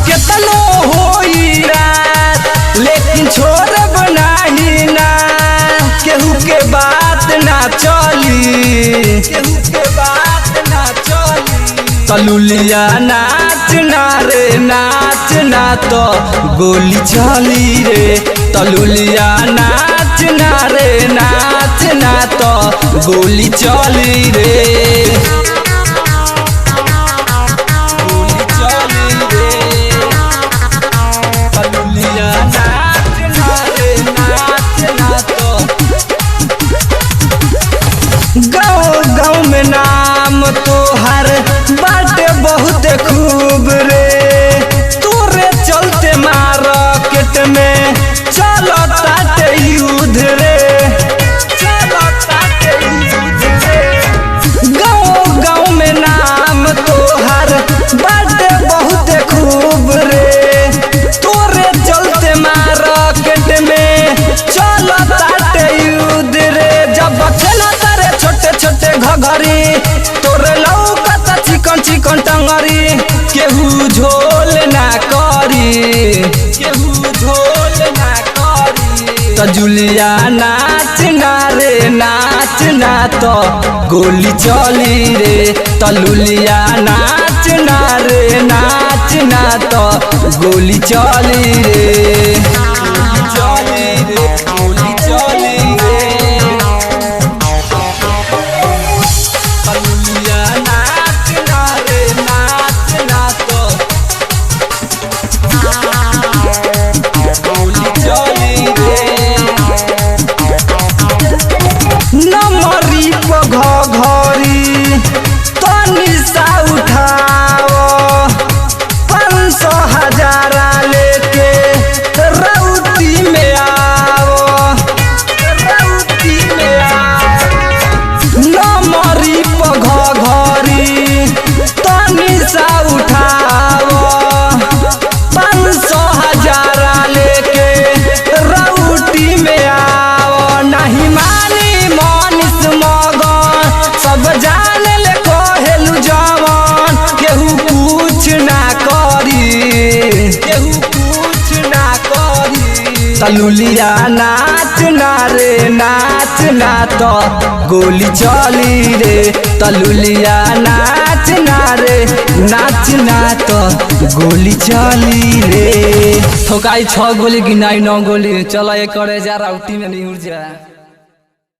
केतनो होई रात लेकिन छोड़ब नाही ना। केहू के बात ना चली, केहू के बात ना चली। तलुलिया नाच ना रे नाच ना तो गोली चली रे। तलुलिया नाच ना रे नाच ना तो गोली चली रे। गाँव में नाम तोहर बाटे बहुत खूब रे। तोरे चलते मार्केट में चलो ताटे युद्ध रे, चलो ताटे युद्ध रे। गाँव में नाम तोहर बाटे बहुत खूब रे। तोरे चलते मार्केट में चलो ताटे युद्ध रे। जब खेला छोटे घघरी तोरे लौकता चिकन चिकन टंगरी। केहू झोल ना करी, केहू झोल ना करी। तजुलिया नाच ना रे नाच ना तो गोली चली रे। तलुलिया नाच ना रे नाच ना तो गोली चली रे। गोली चली रे, गोली चली रे। नमरी घरी तनी सा उठाओ 500 हजारा लेके रउती में आओ, रउती में आओ। नमरी घरी तनी सा उठाओ 500 हजारा लेके रउती में आओ। नहीं मानी सब जाने ले कहेलु जवान। केहू कुछ ना करी, केहू कुछ ना करी। तलुलिया नाच ना रे नाच ना तो गोली चली रे। तलुलिया नाच ना रे नाच ना तो गोली चली रे। ठोकाई 6 गोली गिनाई 9 गोली। चलो एक करे जा राउटी में नहीं उड़ जा।